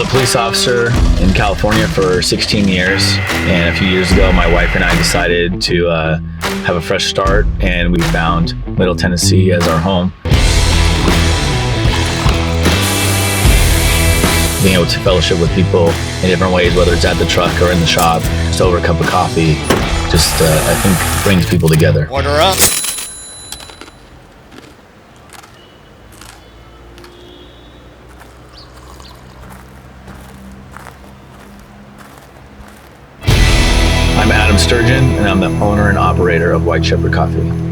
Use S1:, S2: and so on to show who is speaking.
S1: police officer in California for 16 years, and a few years ago my wife and I decided to have a fresh start, and we found Middle Tennessee as our home. Being able to fellowship with people in different ways, whether it's at the truck or in the shop, just over a cup of coffee, just I think brings people together.
S2: Order up.
S1: I'm Adam Sturgeon, and I'm the owner and operator of White Shepherd Coffee.